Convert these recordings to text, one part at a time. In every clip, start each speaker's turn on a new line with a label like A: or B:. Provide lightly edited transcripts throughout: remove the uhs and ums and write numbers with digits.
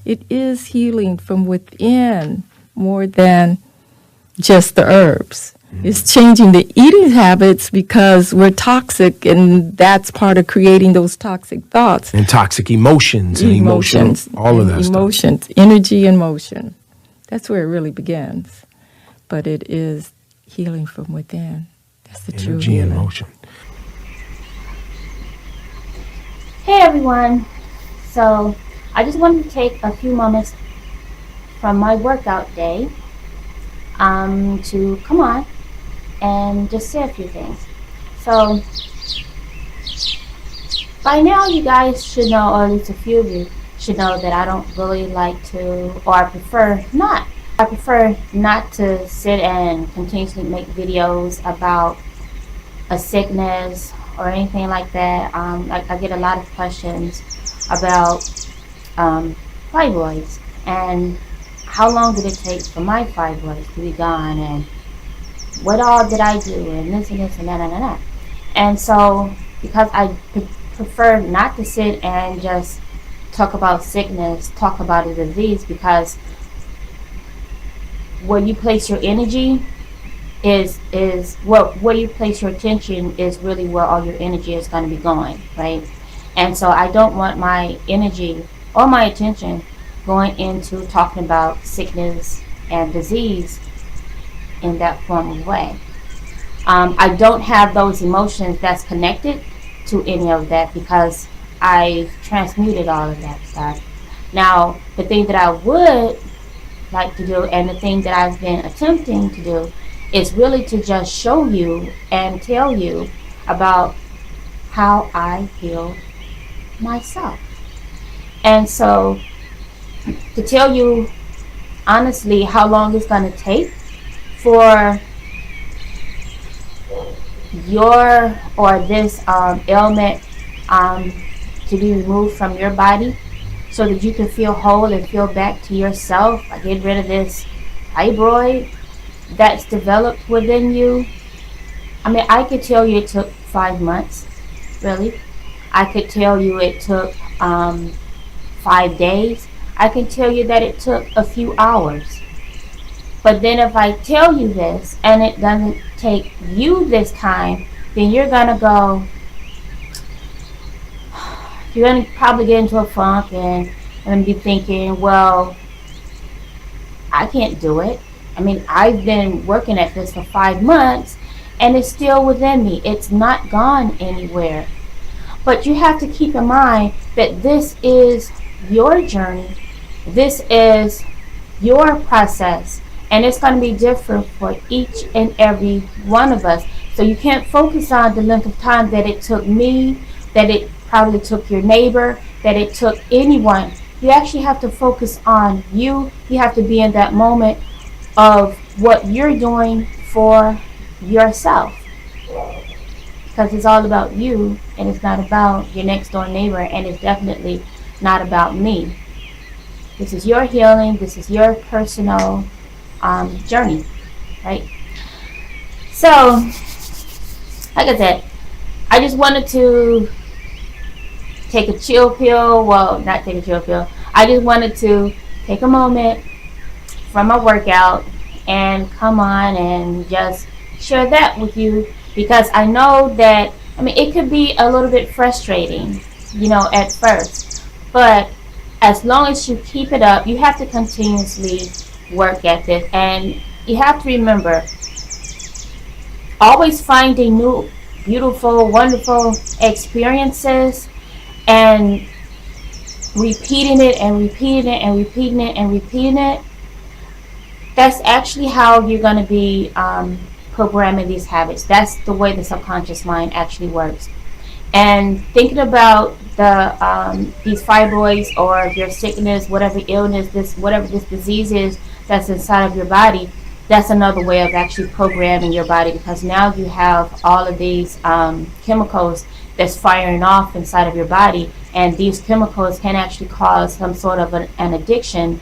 A: it is healing from within more than just the herbs. It's changing the eating habits because we're toxic, and that's part of creating those toxic thoughts.
B: And toxic emotions and emotions, all of that
A: emotions, stuff. Energy and motion. That's where it really begins. But it is healing from within. That's the true
B: energy and motion.
C: Hey everyone. So I just wanted to take a few moments from my workout day to come on and just say a few things. So by now you guys should know, or at least a few of you should know, that I don't really like to, or I prefer not to sit and continuously make videos about a sickness or anything like that. I get a lot of questions about fibroids and how long did it take for my fibroids to be gone, and what all did I do, and this and this and that and that. And so because I prefer not to sit and just talk about sickness, talk about a disease, because where you place your energy is where you place your attention is really where all your energy is going to be going, right? And so I don't want my energy or my attention going into talking about sickness and disease in that form of way. I don't have those emotions that's connected to any of that because I've transmuted all of that stuff. Now, the thing that I would like to do, and the thing that I've been attempting to do, is really to just show you and tell you about how I heal myself. And so to tell you honestly how long it's going to take for your or this ailment to be removed from your body so that you can feel whole and feel back to yourself, get rid of this fibroid that's developed within you. I mean, I could tell you it took 5 months, really. I could tell you it took 5 days. I can tell you that it took a few hours. But then if I tell you this and it doesn't take you this time, then you're gonna probably get into a funk and be thinking, well, I can't do it. I mean, I've been working at this for 5 months and it's still within me. It's not gone anywhere. But you have to keep in mind that this is your journey. This is your process. And it's going to be different for each and every one of us. So you can't focus on the length of time that it took me, that it probably took your neighbor, that it took anyone. You actually have to focus on you. You have to be in that moment of what you're doing for yourself. Because it's all about you, and it's not about your next door neighbor, and it's definitely not about me. This is your healing. This is your personal journey, right? So, like I said, I just wanted to take a chill pill. Well, not take a chill pill. I just wanted to take a moment from my workout and come on and just share that with you, because I know that, I mean, it could be a little bit frustrating, at first, but as long as you keep it up, you have to continuously work at this, and you have to remember, always finding new, beautiful, wonderful experiences and repeating it and repeating it and repeating it and repeating it. That's actually how you're going to be programming these habits. That's the way the subconscious mind actually works. And thinking about these fibroids or your sickness, whatever illness, whatever this disease is that's inside of your body, that's another way of actually programming your body, because now you have all of these chemicals that's firing off inside of your body, and these chemicals can actually cause some sort of an addiction,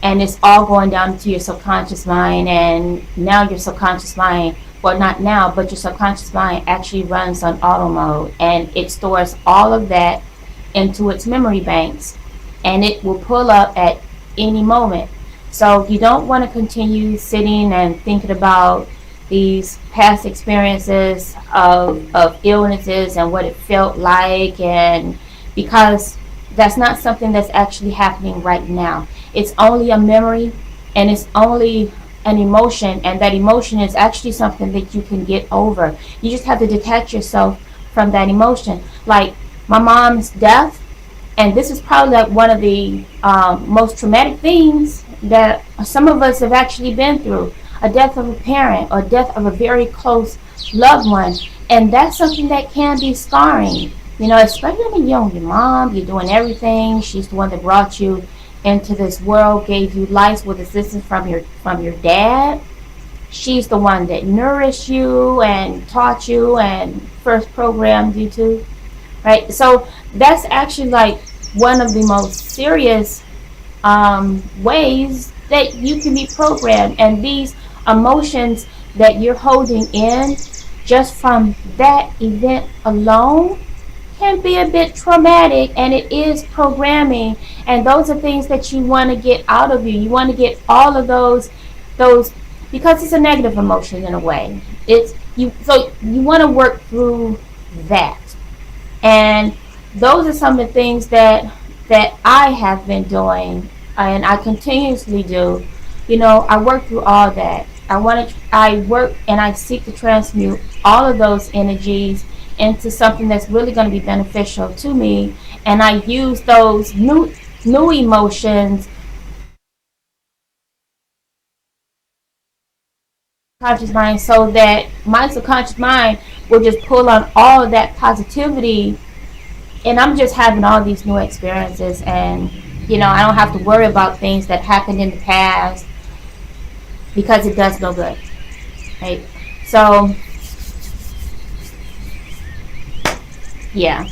C: and it's all going down to your subconscious mind. And now your subconscious mind, well, not now, but your subconscious mind actually runs on auto mode, and it stores all of that into its memory banks. and it will pull up at any moment. So you don't want to continue sitting and thinking about these past experiences of illnesses and what it felt like, and because that's not something that's actually happening right now. It's only a memory, and it's only an emotion, and that emotion is actually something that you can get over. You just have to detach yourself from that emotion. Like my mom's death, and this is probably like one of the most traumatic things that some of us have actually been through. A death of a parent or death of a very close loved one. And that's something that can be scarring. You know, especially when you're with your mom, you're doing everything. She's the one that brought you into this world, gave you life with assistance from your dad. She's the one that nourished you and taught you and first programmed you to, right? So that's actually like one of the most serious ways that you can be programmed. And these emotions that you're holding in just from that event alone can be a bit traumatic, and it is programming. And those are things that you want to get out of you. You want to get all of those because it's a negative emotion in a way. So you want to work through that. And those are some of the things that I have been doing, and I continuously do. You know, I work through all that. I work and I seek to transmute all of those energies into something that's really going to be beneficial to me. And I use those new emotions, conscious mind, so that my subconscious mind will just pull on all of that positivity, and I'm just having all these new experiences. And you know, I don't have to worry about things that happened in the past, because it does no good, right? So yeah,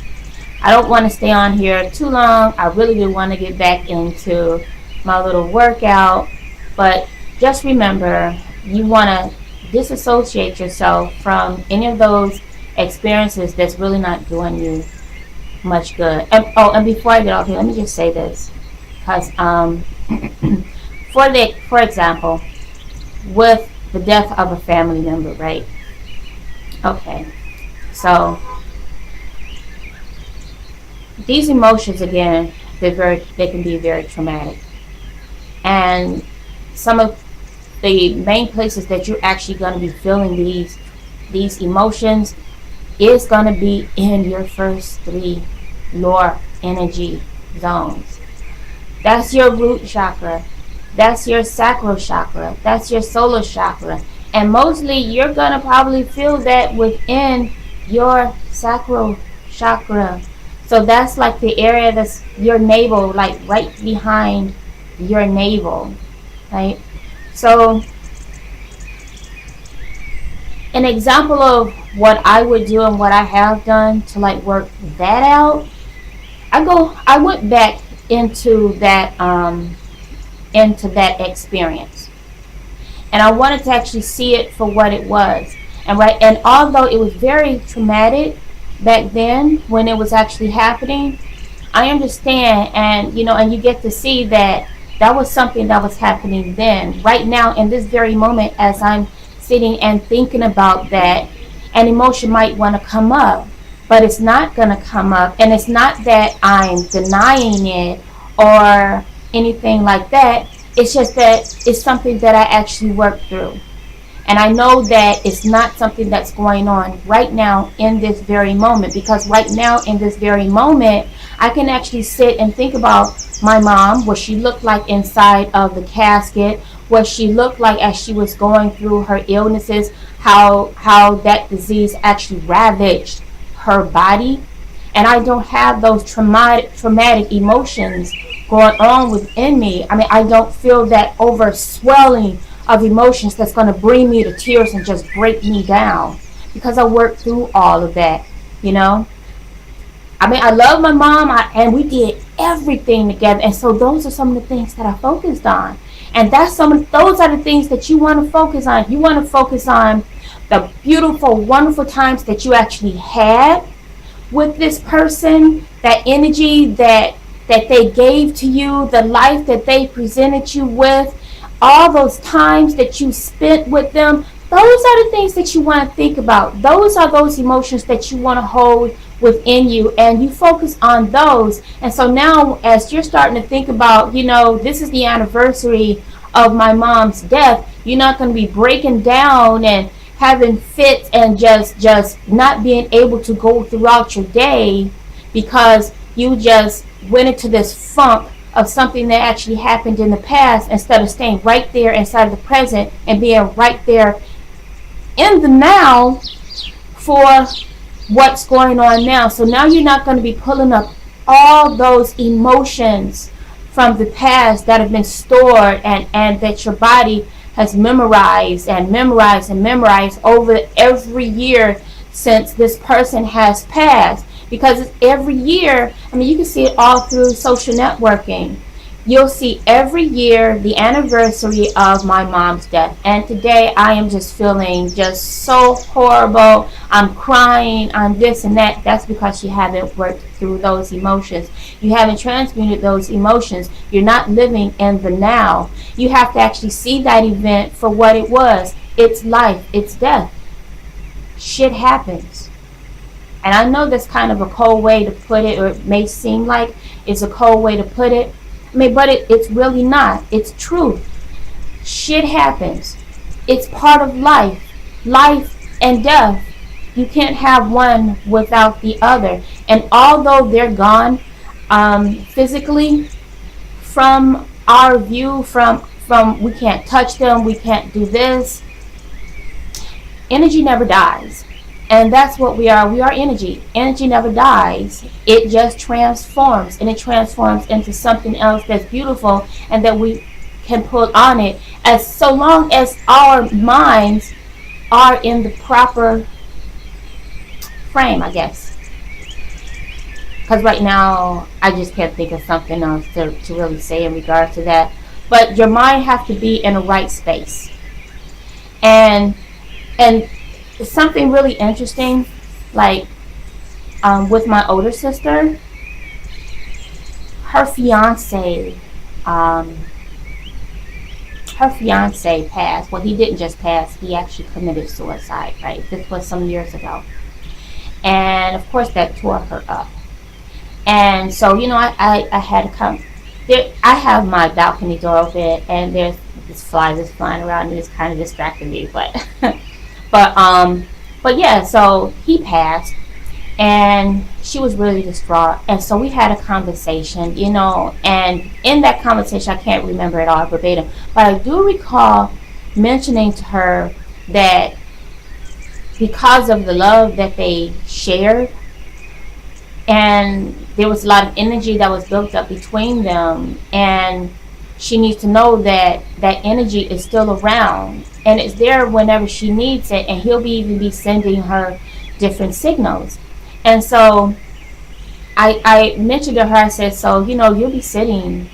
C: I don't want to stay on here too long. I really do want to get back into my little workout, but just remember, you want to disassociate yourself from any of those experiences that's really not doing you much good. And before I get off here, let me just say this, because for example, with the death of a family member, right? Okay, so these emotions, again, they can be very traumatic, and some of the main places that you're actually going to be feeling these emotions is going to be in your first 3 lower energy zones. That's your root chakra, that's your sacral chakra, that's your solar chakra, and mostly you're going to probably feel that within your sacral chakra. So that's like the area that's your navel, like right behind your navel, right? So an example of what I would do and what I have done to like work that out, I went back into that experience, and I wanted to actually see it for what it was. And although it was very traumatic back then when it was actually happening, I understand, and you know, and you get to see that was something that was happening then. Right now, in this very moment, as I'm sitting and thinking about that, an emotion might want to come up, but it's not going to come up. And it's not that I'm denying it or anything like that. It's just that it's something that I actually worked through. And I know that it's not something that's going on right now in this very moment, because right now in this very moment, I can actually sit and think about my mom, what she looked like inside of the casket, what she looked like as she was going through her illnesses, how that disease actually ravaged her body. And I don't have those traumatic emotions going on within me. I mean, I don't feel that overswelling of emotions that's going to bring me to tears and just break me down, because I worked through all of that, you know. I mean, I love my mom, and we did everything together. And so those are some of the things that I focused on. And those are the things that you want to focus on. You want to focus on the beautiful, wonderful times that you actually had with this person, that energy that that they gave to you, the life that they presented you with, all those times that you spent with them, those are the things that you want to think about. Those are those emotions that you want to hold within you, and you focus on those. And so now, as you're starting to think about, this is the anniversary of my mom's death, you're not going to be breaking down and having fits and just not being able to go throughout your day because you just went into this funk of something that actually happened in the past, instead of staying right there inside of the present and being right there in the now for what's going on now. So now you're not going to be pulling up all those emotions from the past that have been stored and that your body has memorized over every year since this person has passed. Because it's every year, you can see it all through social networking. You'll see every year the anniversary of my mom's death. And today I am just feeling just so horrible. I'm crying, I'm this and that. That's because you haven't worked through those emotions. You haven't transmuted those emotions. You're not living in the now. You have to actually see that event for what it was. It's life, it's death. Shit happens. And I know that's kind of a cold way to put it, or it may seem like it's a cold way to put it. But it's really not. It's truth. Shit happens. It's part of life. Life and death. You can't have one without the other. And although they're gone physically from our view, from we can't touch them, we can't do this, energy never dies. And that's what we are. We are energy. Energy never dies. It just transforms. And it transforms into something else that's beautiful and that we can put on it. As so long as our minds are in the proper frame, I guess. Because right now, I just can't think of something else to really say in regards to that. But your mind has to be in the right space. And something really interesting, like with my older sister, her fiance passed. Well, he didn't just pass, he actually committed suicide, right? This was some years ago. And of course that tore her up. And so, I had to come there. I have my balcony door open, and there's this fly that's flying around, and it's kind of distracting me, but but yeah, so he passed, and she was really distraught. And so we had a conversation, and in that conversation, I can't remember it all verbatim, but I do recall mentioning to her that because of the love that they shared, and there was a lot of energy that was built up between them, and she needs to know that that energy is still around and it's there whenever she needs it, and he'll even be sending her different signals. And so I mentioned to her, I said, so you'll be sitting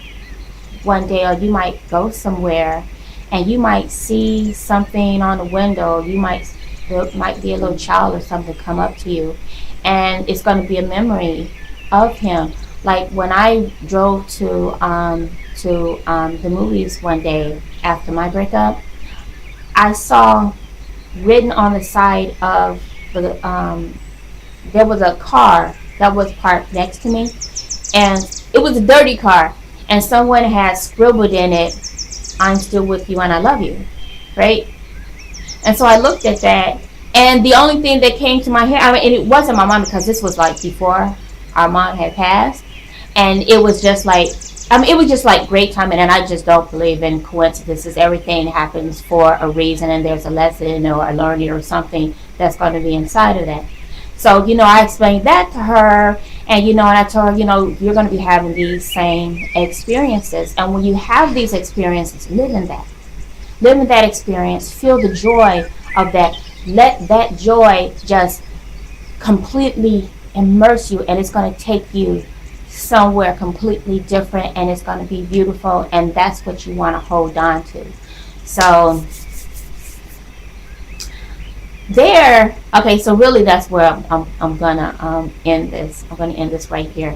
C: one day, or you might go somewhere and you might see something on the window. There might be a little child or something come up to you, and it's going to be a memory of him. Like when I drove to the movies one day after my breakup, I saw written on the side of the there was a car that was parked next to me, and it was a dirty car, and someone had scribbled in it, "I'm still with you and I love you," right? And so I looked at that, and the only thing that came to my head, and it wasn't my mom, because this was like before our mom had passed, and it was just like, it was just like great timing, and I just don't believe in coincidences. Everything happens for a reason, and there's a lesson or a learning or something that's going to be inside of that. So, I explained that to her, and, and I told her, you're going to be having these same experiences. And when you have these experiences, live in that. Live in that experience. Feel the joy of that. Let that joy just completely immerse you, and it's going to take you somewhere completely different, and it's going to be beautiful, and that's what you want to hold on to. So so really that's where I'm gonna end this. I'm gonna end this right here.